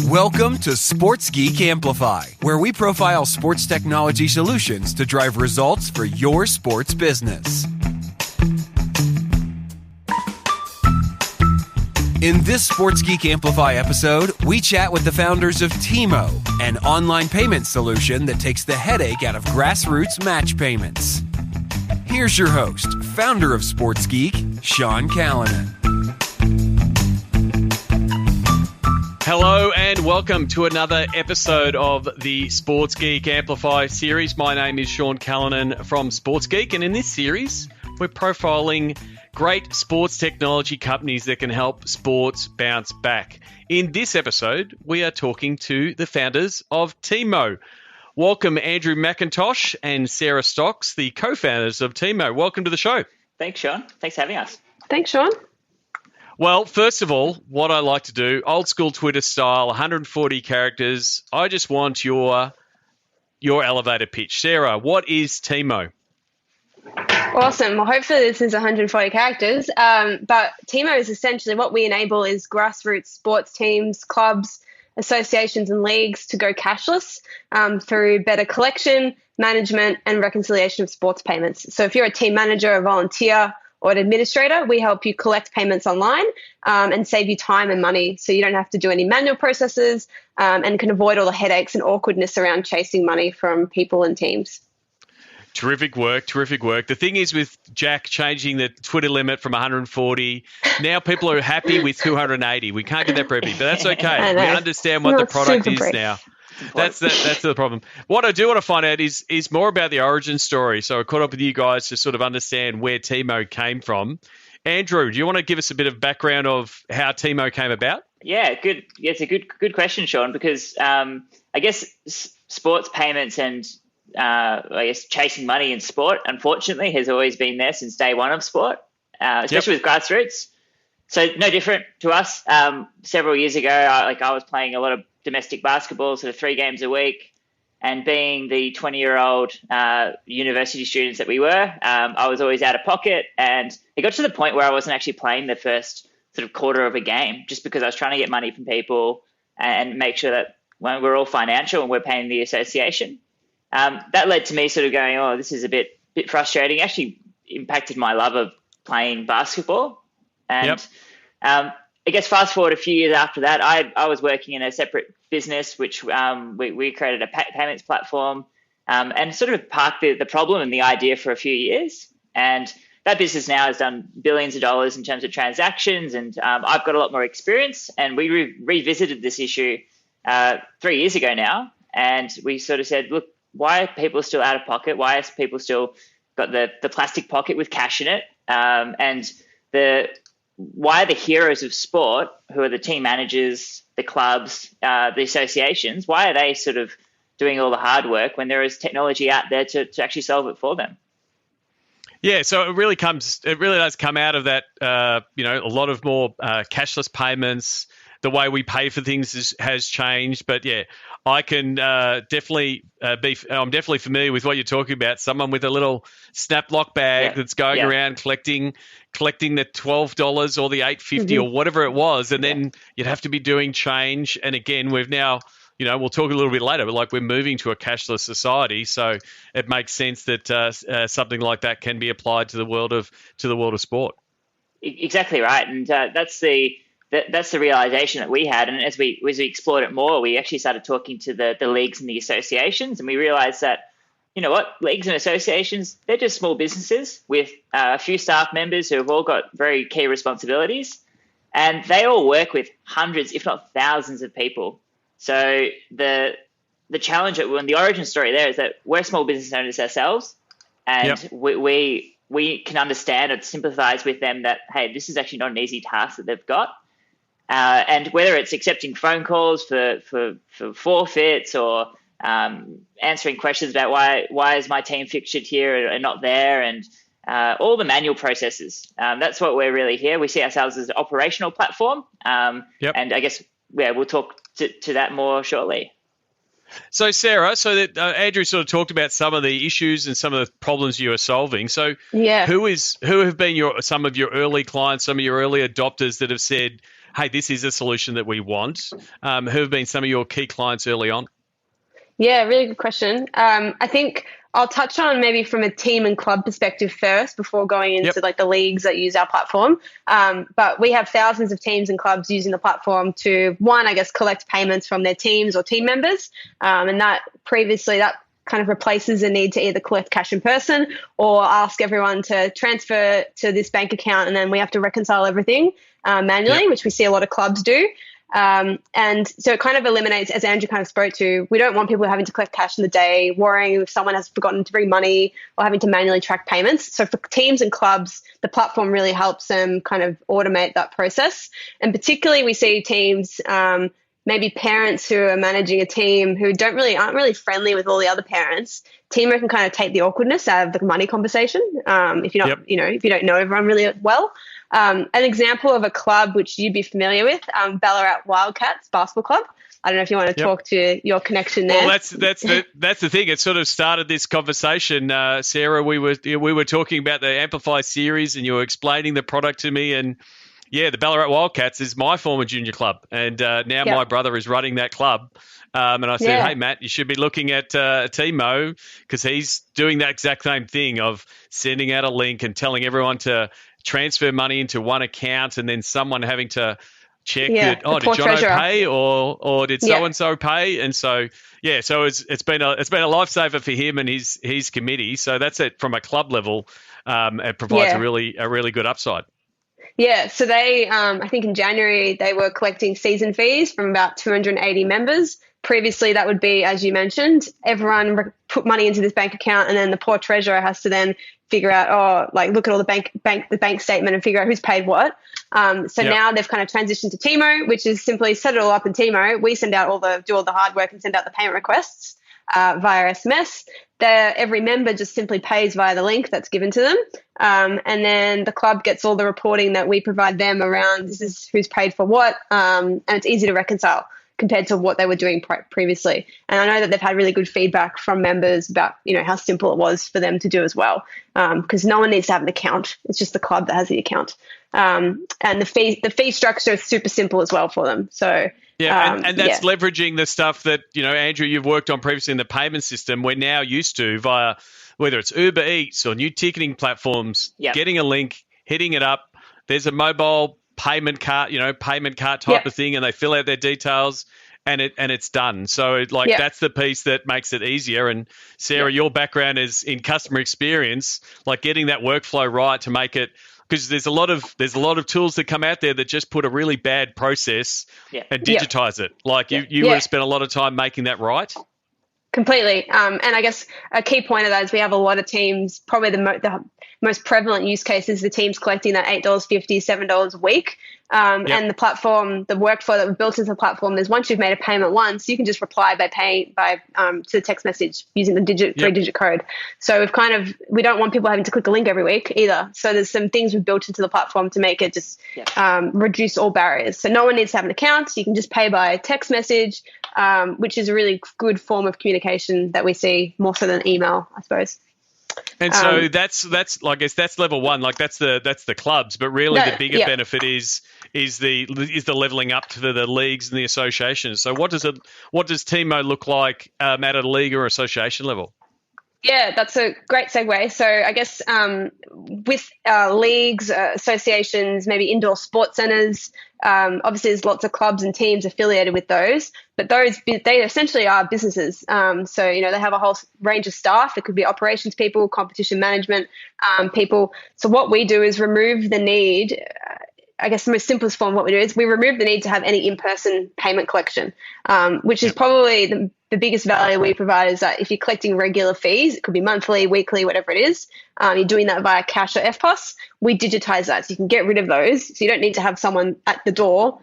Welcome to Sports Geek Amplify, where we profile sports technology solutions to drive results for your sports business. In this Sports Geek Amplify episode, we chat with the founders of Teammo, an online payment solution that takes the headache out of grassroots match payments. Here's your host, founder of Sports Geek, Sean Callanan. Hello and welcome to another episode of the Sports Geek Amplify series. My name is Sean Callanan from Sports Geek, and in this series, we're profiling great sports technology companies that can help sports bounce back. In this episode, we are talking to the founders of Teammo. Welcome Andrew McIntosh and Sarah Stocks, the co-founders of Teammo. Welcome to the show. Thanks, Sean. Thanks for having us. Thanks, Sean. Well, first of all, what I like to do, old school Twitter style, 140 characters. I just want your elevator pitch. Sarah, what is Teammo? Awesome. Well, hopefully this is 140 characters. But Teammo is essentially what we enable is grassroots sports teams, clubs, associations and leagues to go cashless through better collection, management and reconciliation of sports payments. So if you're a team manager, a volunteer, or an administrator, we help you collect payments online and save you time and money so you don't have to do any manual processes and can avoid all the headaches and awkwardness around chasing money from people and teams. Terrific work, terrific work. The thing is with Jack changing the Twitter limit from 140, now people are happy with 280. We can't do that for everybody, but that's okay. We understand what the product is now. That's the problem. What I do want to find out is more about the origin story. So I caught up with you guys to sort of understand where Teammo came from. Andrew, do you want to give us a bit of background of how Teammo came about? Yeah, good. Yeah, it's a good question, Sean, because I guess sports payments and I guess chasing money in sport, unfortunately, has always been there since day one of sport, especially with grassroots. So no different to us. Several years ago, I was playing a lot of domestic basketball, sort of 3 games a week, and being the 20-year-old university students that we were, I was always out of pocket, and it got to the point where I wasn't actually playing the first sort of quarter of a game just because I was trying to get money from people and make sure that when we're all financial and we're paying the association. That led to me sort of going, oh, this is a bit frustrating. It actually impacted my love of playing basketball. And I guess fast forward a few years after that, I was working in a separate business, which we created a payments platform and sort of parked the problem and the idea for a few years. And that business now has done billions of dollars in terms of transactions. And I've got a lot more experience. And we revisited this issue 3 years ago now. And we sort of said, look, why are people still out of pocket? Why are people still got the plastic pocket with cash in it? And why are the heroes of sport, who are the team managers, the clubs, the associations, why are they sort of doing all the hard work when there is technology out there to actually solve it for them? Yeah, so it really does come out of that, a lot of more cashless payments. The way we pay for things has changed, but yeah, I can definitely I'm definitely familiar with what you're talking about. Someone with a little snap lock bag that's going around collecting the $12 or the $8.50 or whatever it was, and then you'd have to be doing change. And again, we've now, we'll talk a little bit later, but we're moving to a cashless society, so it makes sense that something like that can be applied to the world of sport. Exactly right, and that's the realization that we had. And as we explored it more, we actually started talking to the leagues and the associations, and we realized that, leagues and associations, they're just small businesses with a few staff members who have all got very key responsibilities, and they all work with hundreds, if not thousands of people. So the challenge and the origin story there is that we're small business owners ourselves, and we can understand and sympathize with them that, hey, this is actually not an easy task that they've got. And whether it's accepting phone calls for forfeits or answering questions about why is my team fixtured here and not there, and all the manual processes. That's what we're really here. We see ourselves as an operational platform. And I guess we'll talk to that more shortly. So Sarah, Andrew sort of talked about some of the issues and some of the problems you are solving. So who have been some of your early clients, some of your early adopters that have said, hey, this is a solution that we want? Who have been some of your key clients early on? Yeah, really good question. I think I'll touch on maybe from a team and club perspective first before going into like the leagues that use our platform. But we have thousands of teams and clubs using the platform to, one, I guess, collect payments from their teams or team members. And that kind of replaces the need to either collect cash in person or ask everyone to transfer to this bank account, and then we have to reconcile everything manually, which we see a lot of clubs do. And so it kind of eliminates, as Andrew kind of spoke to, we don't want people having to collect cash in the day, worrying if someone has forgotten to bring money or having to manually track payments. So for teams and clubs, the platform really helps them kind of automate that process. And particularly we see teams, maybe parents who are managing a team who aren't really friendly with all the other parents. Teammo can kind of take the awkwardness out of the money conversation. If you're not, if you don't know everyone really well. An example of a club which you'd be familiar with, Ballarat Wildcats Basketball Club. I don't know if you want to talk to your connection there. Well, that's the thing. It sort of started this conversation, Sarah. We were talking about the Amplify series, and you were explaining the product to me. And yeah, the Ballarat Wildcats is my former junior club, and now my brother is running that club. And I said, hey, Matt, you should be looking at Teammo, because he's doing that exact same thing of sending out a link and telling everyone to transfer money into one account, and then someone having to check that, did Jono pay or did so-and-so pay? And so, so it's been a lifesaver for him and his committee. So that's it from a club level. It provides a really good upside. Yeah, so they, I think in January, they were collecting season fees from about 280 members. Previously, that would be, as you mentioned, everyone put money into this bank account, and then the poor treasurer has to then figure out, look at all the bank statement and figure out who's paid what. Now they've kind of transitioned to Teammo, which is simply set it all up in Teammo. We send out do all the hard work and send out the payment requests via SMS. Every member just simply pays via the link that's given to them. And then the club gets all the reporting that we provide them around this is who's paid for what, and it's easy to reconcile compared to what they were doing previously. And I know that they've had really good feedback from members about, how simple it was for them to do as well, because no one needs to have an account. It's just the club that has the account. And the fee structure is super simple as well for them. So and that's leveraging the stuff that, Andrew, you've worked on previously in the payment system. We're now used to via whether it's Uber Eats or new ticketing platforms, getting a link, hitting it up. There's a mobile payment cart type of thing, and they fill out their details and it's done. So that's the piece that makes it easier. And Sarah, your background is in customer experience, like getting that workflow right to make it, because there's a lot of tools that come out there that just put a really bad process and digitize it. Like you would have spent a lot of time making that right. Completely. And I guess a key point of that is we have a lot of teams, probably the most prevalent use case is the teams collecting that $8.50, $7 a week. And the platform, the workflow that we've built into the platform is once you've made a payment once, you can just reply by paying to the text message using the 3-digit code. So we don't want people having to click a link every week either. So there's some things we've built into the platform to make it just reduce all barriers. So no one needs to have an account. You can just pay by text message, which is a really good form of communication that we see more so than email, I suppose. And so that's I guess that's level one, like that's the clubs, but really the bigger benefit is the leveling up to the leagues and the associations. So what does Teammo look like at a league or association level? Yeah, that's a great segue. So I guess with leagues, associations, maybe indoor sports centres, obviously there's lots of clubs and teams affiliated with those, but they essentially are businesses. So, they have a whole range of staff. It could be operations people, competition management people. So what we do is remove the need. I guess the most simplest form of what we do is we remove the need to have any in-person payment collection, which is probably the biggest value we provide is that if you're collecting regular fees, it could be monthly, weekly, whatever it is, you're doing that via cash or FPOS, we digitize that so you can get rid of those. So you don't need to have someone at the door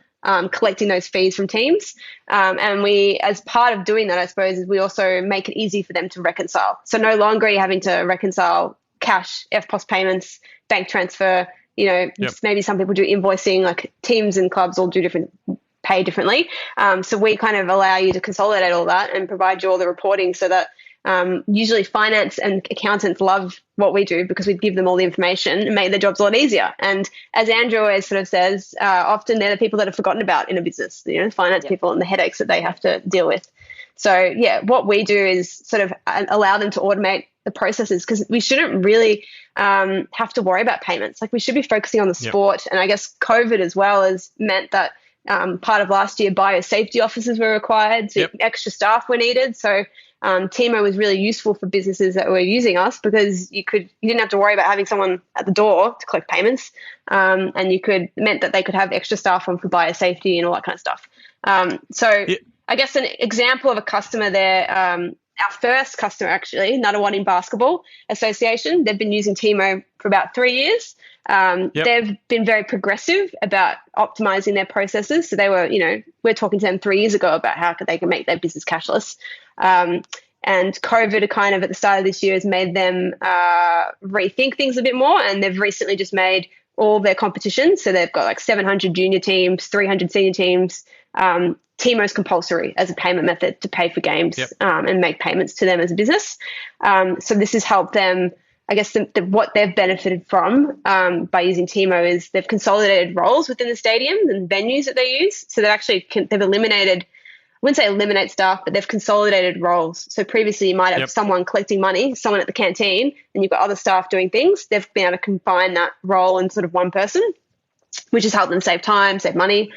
collecting those fees from teams. And we, as part of doing that, I suppose, is we also make it easy for them to reconcile. So no longer are you having to reconcile cash, FPOS payments, bank transfer. Maybe some people do invoicing, like teams and clubs all do pay differently. So we kind of allow you to consolidate all that and provide you all the reporting so that Usually finance and accountants love what we do because we give them all the information and make their jobs a lot easier. And as Andrew always sort of says, often they're the people that are forgotten about in a business, finance people and the headaches that they have to deal with. So yeah, what we do is sort of allow them to automate the processes, because we shouldn't really have to worry about payments. Like, we should be focusing on the sport. And I guess COVID as well has meant that part of last year, biosafety officers were required, so extra staff were needed. So Teammo was really useful for businesses that were using us, because you didn't have to worry about having someone at the door to collect payments, and meant that they could have extra staff on for biosafety and all that kind of stuff. I guess an example of a customer there, our first customer actually, Nuttawading Basketball Association, they've been using Teammo for about 3 years. They've been very progressive about optimizing their processes. So they were, we're talking to them 3 years ago about how they can make their business cashless. And COVID kind of at the start of this year has made them rethink things a bit more. And they've recently just made all their competitions. So they've got like 700 junior teams, 300 senior teams. Teammo's compulsory as a payment method to pay for games and make payments to them as a business. So this has helped them. I guess what they've benefited from by using Teammo is they've consolidated roles within the stadiums and venues that they use. So they've eliminated, I wouldn't say eliminate staff, but they've consolidated roles. So previously you might have someone collecting money, someone at the canteen, and you've got other staff doing things. They've been able to combine that role in sort of one person, which has helped them save time, save money.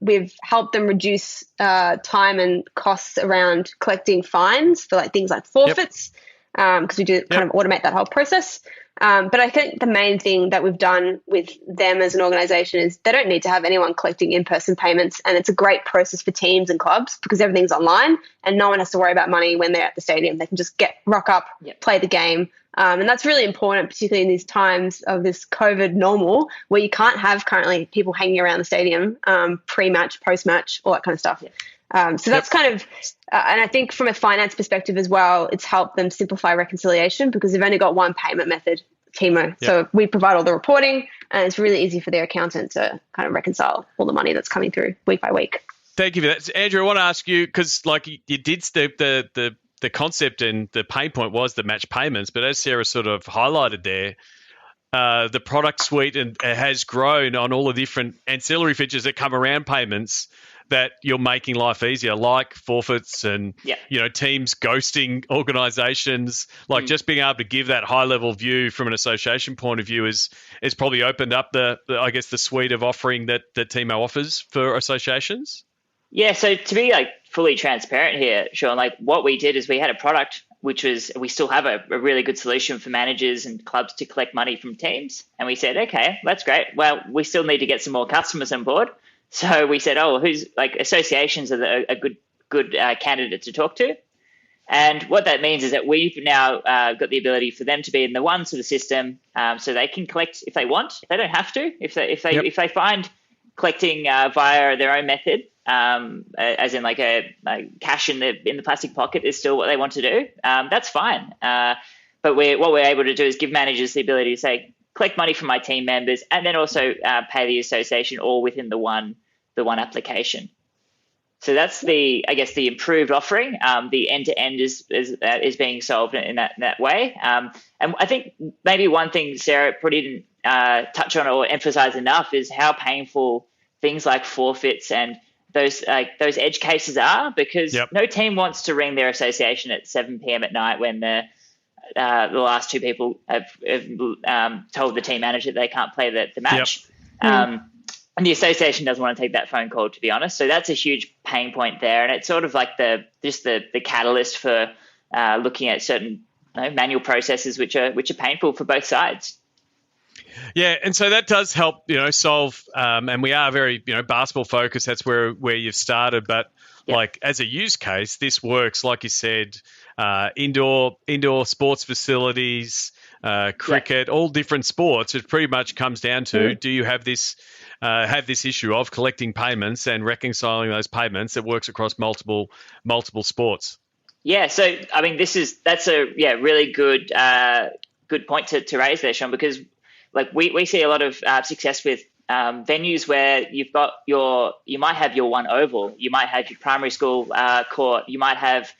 We've helped them reduce time and costs around collecting fines for things like forfeits, because we do kind of automate that whole process. But I think the main thing that we've done with them as an organization is they don't need to have anyone collecting in-person payments, and it's a great process for teams and clubs because everything's online and no one has to worry about money when they're at the stadium. They can just rock up, play the game. And that's really important, particularly in these times of this COVID normal, where you can't have currently people hanging around the stadium pre-match, post-match, all that kind of stuff. So that's kind of, and I think from a finance perspective as well, it's helped them simplify reconciliation because they've only got one payment method, Teammo. So we provide all the reporting, and it's really easy for their accountant to kind of reconcile all the money that's coming through week by week. Thank you for that. Andrew, I want to ask you, because you did the concept and the pain point was the match payments, but as Sarah sort of highlighted there, the product suite has grown on all the different ancillary features that come around payments that you're making life easier, like forfeits and teams ghosting organizations. Just being able to give that high level view from an association point of view is probably opened up the suite of offering that Teammo offers for associations. Yeah, so to be fully transparent here, Sean, what we did is we had a product which was, we still have a really good solution for managers and clubs to collect money from teams. And we said, okay, that's great. Well, we still need to get some more customers on board. So we said, who's associations are a good candidate to talk to. And what that means is that we've now got the ability for them to be in the one sort of system, so they can collect if they want. They don't have to. If they find collecting via their own method, as in a cash in the plastic pocket is still what they want to do, that's fine. But what we're able to do is give managers the ability to say, collect money from my team members, and then also pay the association all within the one application. So that's the improved offering. The end-to-end is being solved in that way. And I think maybe one thing Sarah probably didn't touch on or emphasize enough is how painful things like forfeits and those edge cases are, because no team wants to ring their association at 7 p.m. at night when the last two people have told the team manager they can't play the match. And the association doesn't want to take that phone call, to be honest. So that's a huge pain point there. And it's sort of the catalyst for looking at certain manual processes which are painful for both sides. Yeah, and so that does help, solve, and we are very, basketball focused. That's where you've started. But as a use case, this works, like you said, indoor sports facilities, cricket, all different sports. It pretty much comes down to, do you have this issue of collecting payments and reconciling those payments that works across multiple sports? Yeah, so I mean, that's a really good point to raise there, Sean, because we see a lot of success with venues where you might have your one oval, you might have your primary school court, you might have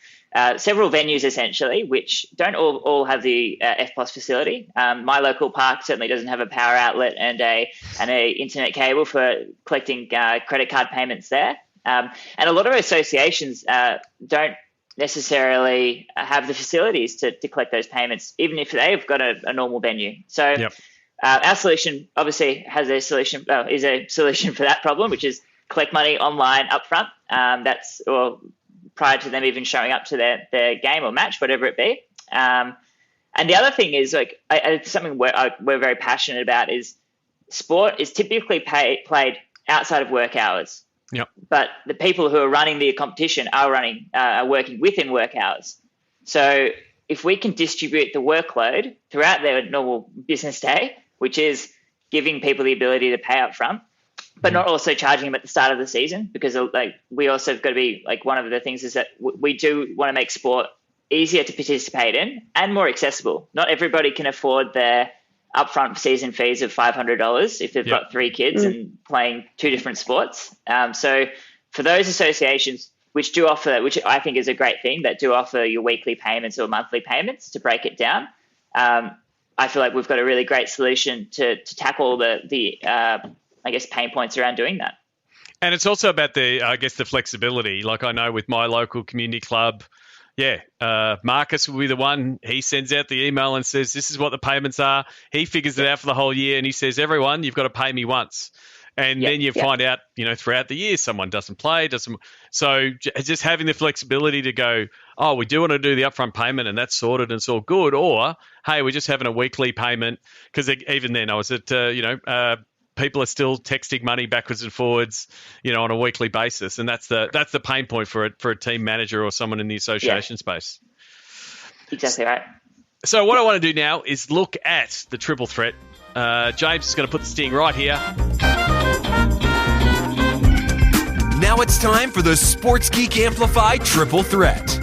several venues essentially, which don't all have the FPOS facility. My local park certainly doesn't have a power outlet and a internet cable for collecting credit card payments there. And a lot of associations don't necessarily have the facilities to collect those payments, even if they've got a normal venue. So our solution obviously has a solution, is a solution for that problem, which is collect money online upfront. That's or prior to them even showing up to their game or match, whatever it be. And the other thing is something we're very passionate about is sport is typically played outside of work hours. Yep. But the people who are running the competition are working within work hours. So if we can distribute the workload throughout their normal business day, which is giving people the ability to pay up front, but not also charging them at the start of the season, because we also have got to be one of the things is that we do want to make sport easier to participate in and more accessible. Not everybody can afford their upfront season fees of $500 if they've got 3 kids and playing 2 different sports. So for those associations which do offer, which I think is a great thing, that do offer your weekly payments or monthly payments to break it down, I feel like we've got a really great solution to tackle the pain points around doing that. And it's also about the flexibility. Like I know with my local community club, Marcus will be the one. He sends out the email and says, this is what the payments are. He figures it out for the whole year and he says, everyone, you've got to pay me once. And then you find out, throughout the year, someone doesn't play. So just having the flexibility to go, oh, we do want to do the upfront payment and that's sorted and it's all good. Or, hey, we're just having a weekly payment. Because even then I was at, people are still texting money backwards and forwards, on a weekly basis, and that's the pain point for a team manager or someone in the association space. Exactly right. So what I want to do now is look at the triple threat. James is going to put the sting right here. Now it's time for the Sports Geek Amplify triple threat.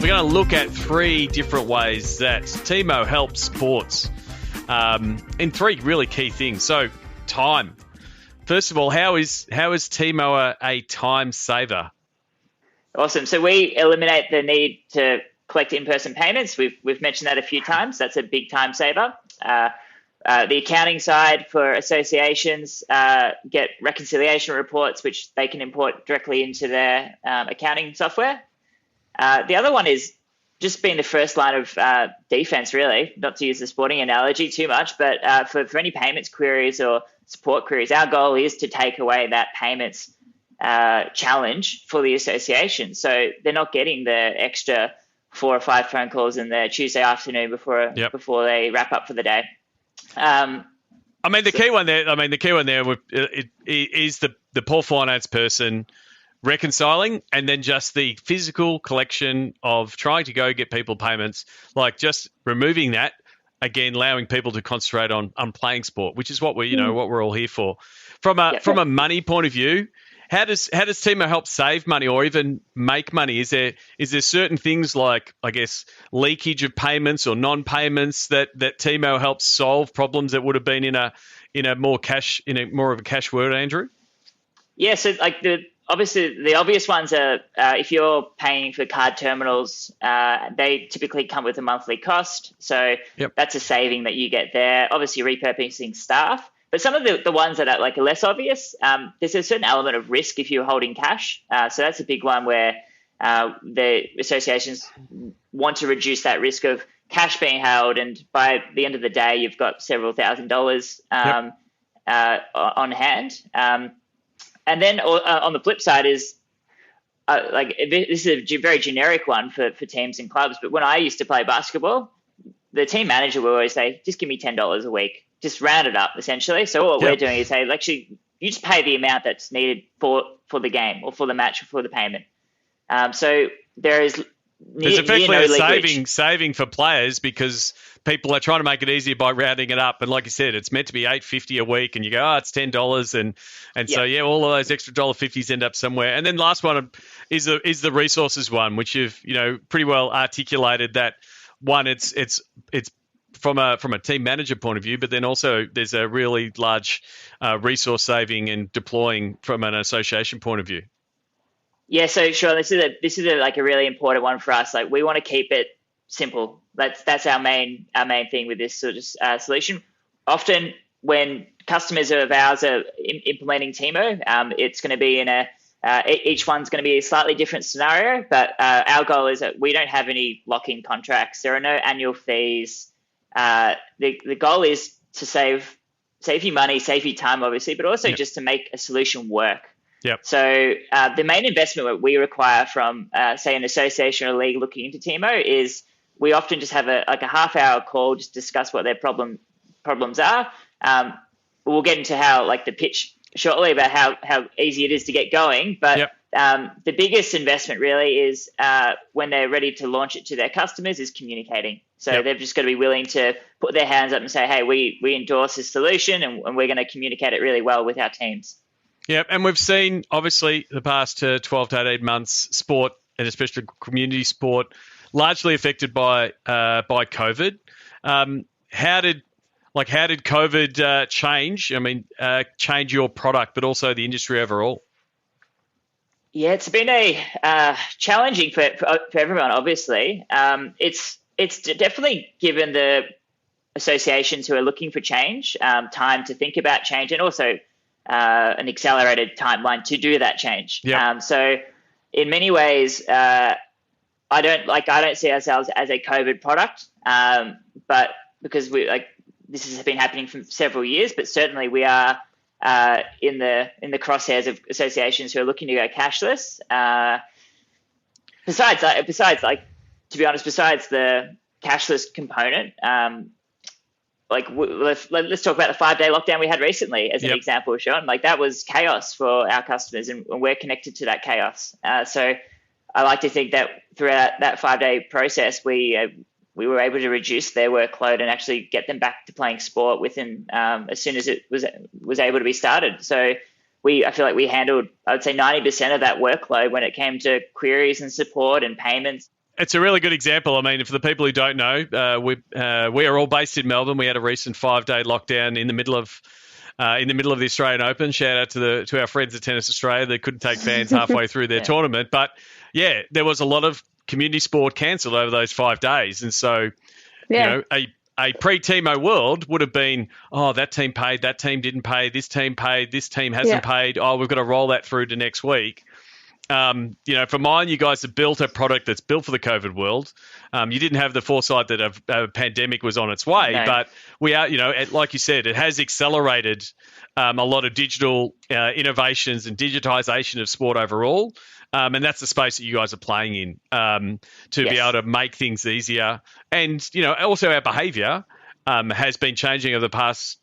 We're going to look at 3 different ways that Teammo helps sports. In 3 really key things. So, time. First of all, how is Teammo a time saver? Awesome. So we eliminate the need to collect in-person payments. We've mentioned that a few times. That's a big time saver. The accounting side for associations get reconciliation reports, which they can import directly into their accounting software. The other one is just being the first line of defense, really, not to use the sporting analogy too much, but for any payments queries or support queries, our goal is to take away that payments challenge for the association. So they're not getting the extra 4 or 5 phone calls in the Tuesday afternoon before they wrap up for the day. The key one there is the poor finance person reconciling, and then just the physical collection of trying to go get people payments, like just removing that, again, allowing people to concentrate on playing sport, which is what we're all here for. From a money point of view, how does Teammo help save money or even make money? Is there certain things like, I guess, leakage of payments or non-payments that Teammo helps solve problems that would have been in a more of a cash world, Andrew? Yeah, so obviously, the obvious ones are if you're paying for card terminals, they typically come with a monthly cost. So that's a saving that you get there. Obviously, repurposing staff. But some of the ones that are less obvious, there's a certain element of risk if you're holding cash. So that's a big one where the associations want to reduce that risk of cash being held. And by the end of the day, you've got several $1,000s on hand. And then on the flip side is, this is a very generic one for teams and clubs, but when I used to play basketball, the team manager would always say, just give me $10 a week, just round it up, essentially. So what we're doing is say, actually, you just pay the amount that's needed for the game or for the match or for the payment. So there's effectively a saving for players because people are trying to make it easier by rounding it up. And like you said, it's meant to be $8.50 a week, and you go, it's $10, and so all of those extra $1.50s end up somewhere. And then last one is the resources one, which you've pretty well articulated. That one, it's from a team manager point of view, but then also there's a really large resource saving and deploying from an association point of view. Yeah, so sure. This is like a really important one for us. Like we want to keep it simple. That's our main thing with this sort of solution. Often when customers of ours are implementing Teammo, it's going to be in each one's going to be a slightly different scenario. But our goal is that we don't have any lock-in contracts. There are no annual fees. The goal is to save you money, save you time, obviously, but also just to make a solution work. Yep. So the main investment that we require from, say, an association or a league looking into Teammo is we often just have a half-hour call, just discuss what their problems are. We'll get into how the pitch shortly about how easy it is to get going. But the biggest investment really is when they're ready to launch it to their customers is communicating. So they've just got to be willing to put their hands up and say, hey, we endorse this solution and we're going to communicate it really well with our teams. Yeah, and we've seen, obviously, the past 12 to 18 months, sport, and especially community sport, largely affected by COVID. How did COVID change? I mean, change your product, but also the industry overall? Yeah, it's been challenging for everyone. Obviously, it's definitely given the associations who are looking for change time to think about change, and also an accelerated timeline to do that change. Yep. So in many ways, I don't see ourselves as a COVID product, but because this has been happening for several years, but certainly we are in the crosshairs of associations who are looking to go cashless. Besides, to be honest, besides the cashless component, let's talk about the 5-day lockdown we had recently as an example, Sean. That was chaos for our customers, and we're connected to that chaos. So I like to think that throughout that 5-day process, we were able to reduce their workload and actually get them back to playing sport within as soon as it was able to be started. So I feel like we handled, I would say, 90% of that workload when it came to queries and support and payments. It's a really good example. I mean, for the people who don't know, we are all based in Melbourne. We had a recent 5-day lockdown in the middle of the Australian Open. Shout out to our friends at Tennis Australia. They couldn't take fans halfway through their tournament. But yeah, there was a lot of community sport cancelled over those 5 days. And so, a pre-Teammo world would have been, that team paid, that team didn't pay, this team paid, this team hasn't paid. We've got to roll that through to next week. For mine, you guys have built a product that's built for the COVID world. You didn't have the foresight that a pandemic was on its way, but we are, like you said, it has accelerated a lot of digital innovations and digitization of sport overall. And that's the space that you guys are playing in to be able to make things easier. And, also our behavior has been changing over the past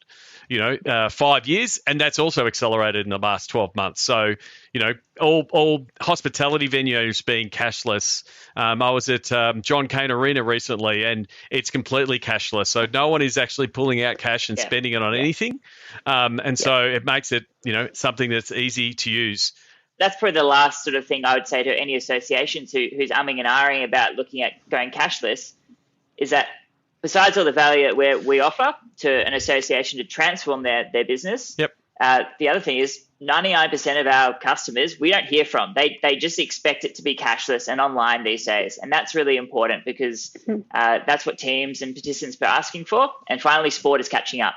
5 years, and that's also accelerated in the last 12 months. So, all hospitality venues being cashless. I was at John Cain Arena recently, and it's completely cashless. So no one is actually pulling out cash and spending it on anything. So it makes it, something that's easy to use. That's probably the last sort of thing I would say to any associations who's umming and ahhing about looking at going cashless, is that besides all the value that we offer to an association to transform their business, the other thing is 99% of our customers we don't hear from. They just expect it to be cashless and online these days, and that's really important because that's what teams and participants are asking for. And finally, sport is catching up.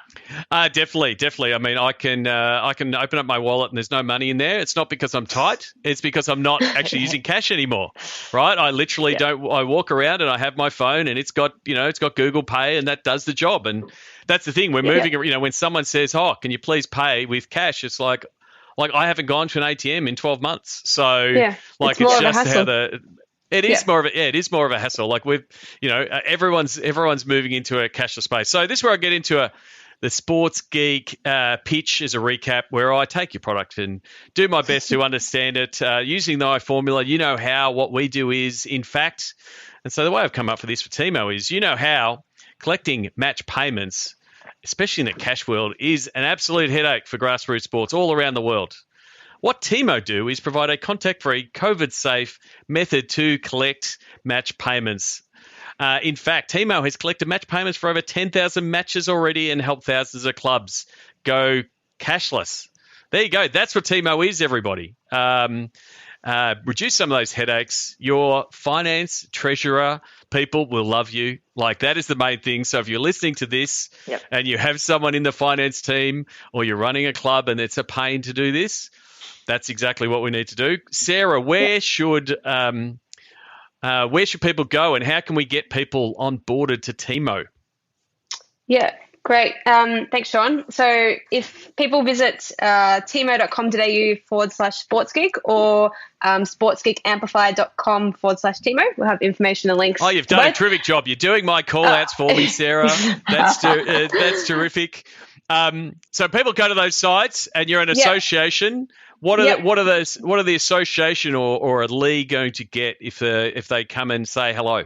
Definitely. I mean, I can open up my wallet and there's no money in there. It's not because I'm tight. It's because I'm not actually using cash anymore, right? I literally don't. I walk around and I have my phone and it's got Google Pay and that does the job. And that's the thing. We're moving. When someone says, can you please pay with cash? It's like I haven't gone to an ATM in 12 months. So it's just how it is more of a hassle. Like everyone's moving into a cashless space. So this is where I get into the Sports Geek pitch as a recap, where I take your product and do my best to understand it using the formula. What we do is, in fact, and so the way I've come up for this for Teammo is, how collecting match payments, especially in the cash world, is an absolute headache for grassroots sports all around the world. What Teammo do is provide a contact-free, COVID-safe method to collect match payments. In fact, Teammo has collected match payments for over 10,000 matches already and helped thousands of clubs go cashless. There you go. That's what Teammo is, everybody. reduce some of those headaches. Your finance treasurer people will love you. Like, that is the main thing. So if you're listening to this and you have someone in the finance team, or you're running a club and it's a pain to do this, that's exactly what we need to do. Sarah, where should people go, and how can we get people onboarded to Teammo? Yeah, great. Thanks, Sean. So if people visit teammo.com.au/sportsgeek or sportsgeekamplify.com/Teammo, we'll have information and links. Oh, you've done a terrific job. You're doing my call-outs for me, Sarah. That's terrific. So people go to those sites, and you're an association. What are the association or a league going to get if they come and say hello?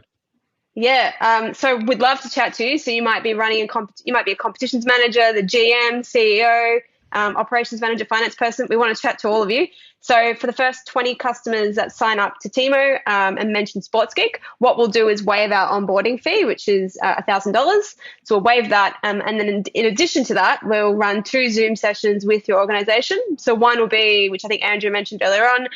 Yeah, so we'd love to chat to you. So you might be running you might be a competitions manager, the GM, CEO, operations manager, finance person. We want to chat to all of you. So for the first 20 customers that sign up to Teammo and mention SportsGeek, what we'll do is waive our onboarding fee, which is $1,000. So we'll waive that. And then in addition to that, we'll run 2 Zoom sessions with your organization. So one will be, which I think Andrew mentioned earlier on,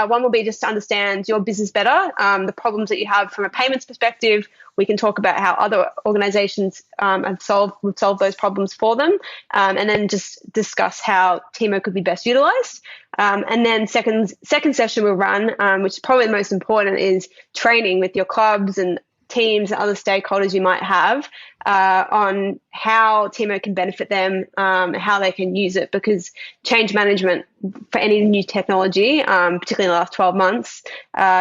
one will be just to understand your business better, the problems that you have from a payments perspective. We can talk about how other organizations would solve those problems for them, and then just discuss how Teammo could be best utilized. And then second session we'll run, which is probably the most important, is training with your clubs and teams and other stakeholders you might have on how Teammo can benefit them, how they can use it, because change management for any new technology, particularly in the last 12 months,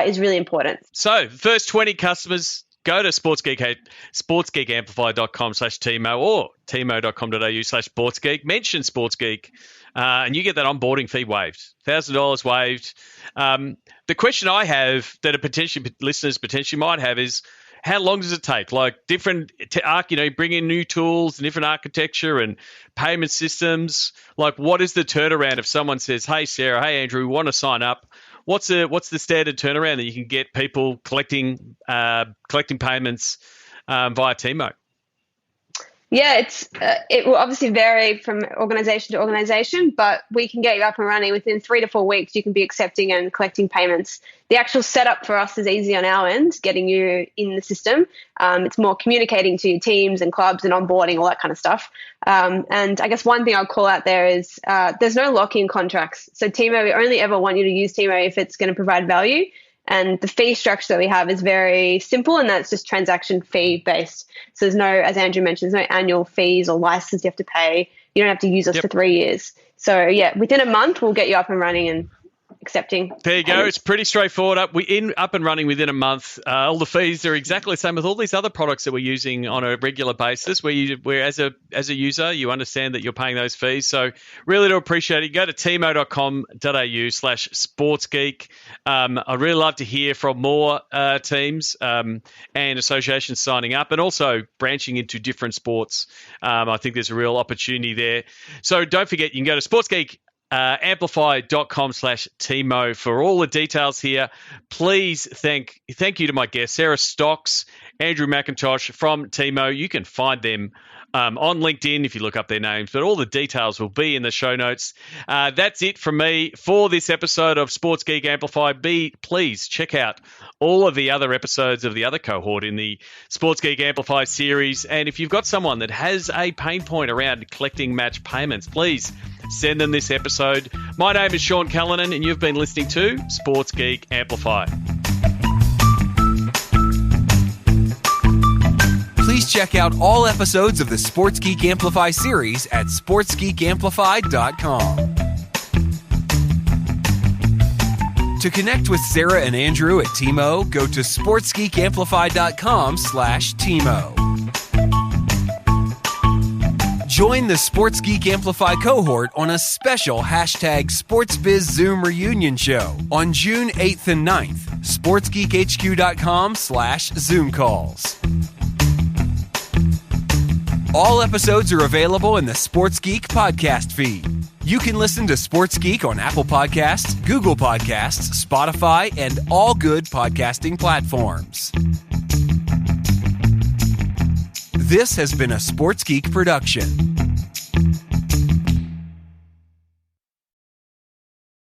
is really important. So first 20 customers, go to sportsgeekamplify.com/Teammo or teammo.com.au/sportsgeek. Mention SportsGeek, and you get that onboarding fee waived, $1,000 waived. The question I have that listeners potentially might have is, how long does it take? Like bring in new tools and different architecture and payment systems. Like, what is the turnaround if someone says, "Hey, Sarah, hey, Andrew, we want to sign up"? What's the standard turnaround that you can get people collecting payments via Teammo? Yeah, it will obviously vary from organization to organization, but we can get you up and running within 3 to 4 weeks. You can be accepting and collecting payments. The actual setup for us is easy on our end, getting you in the system. It's more communicating to your teams and clubs and onboarding, all that kind of stuff. And I guess one thing I'll call out there is there's no lock-in contracts. So Teammo, we only ever want you to use Teammo if it's going to provide value. And the fee structure that we have is very simple, and that's just transaction fee based. So there's no, as Andrew mentioned, there's no annual fees or license you have to pay. You don't have to use us for 3 years. So yeah, within a month, we'll get you up and running and accepting. There you go. It's pretty straightforward. Up and running within a month. All the fees are exactly the same with all these other products that we're using on a regular basis, where as a user, you understand that you're paying those fees. So really do appreciate it. Go to teammo.com.au/sportsgeek. I'd really love to hear from more teams and associations signing up, and also branching into different sports. I think there's a real opportunity there. So don't forget, you can go to SportsGeek amplify.com/Teammo for all the details here. Please thank you to my guests, Sarah Stocks, Andrew McIntosh from Teammo. You can find them on LinkedIn if you look up their names, but all the details will be in the show notes. That's it from me for this episode of Sports Geek Amplify. Please check out all of the other episodes of the other cohort in the Sports Geek Amplify series. And if you've got someone that has a pain point around collecting match payments, please send them this episode. My name is Sean Callanan, and you've been listening to Sports Geek Amplify. Please check out all episodes of the Sports Geek Amplify series at sportsgeekamplify.com. To connect with Sarah and Andrew at Teammo, go to sportsgeekamplify.com/Teammo. Join the Sports Geek Amplify cohort on a special #SportsBiz Zoom reunion show on June 8th and 9th. sportsgeekhq.com/Zoom calls. All episodes are available in the Sports Geek podcast feed. You can listen to Sports Geek on Apple Podcasts, Google Podcasts, Spotify, and all good podcasting platforms. This has been a Sports Geek production.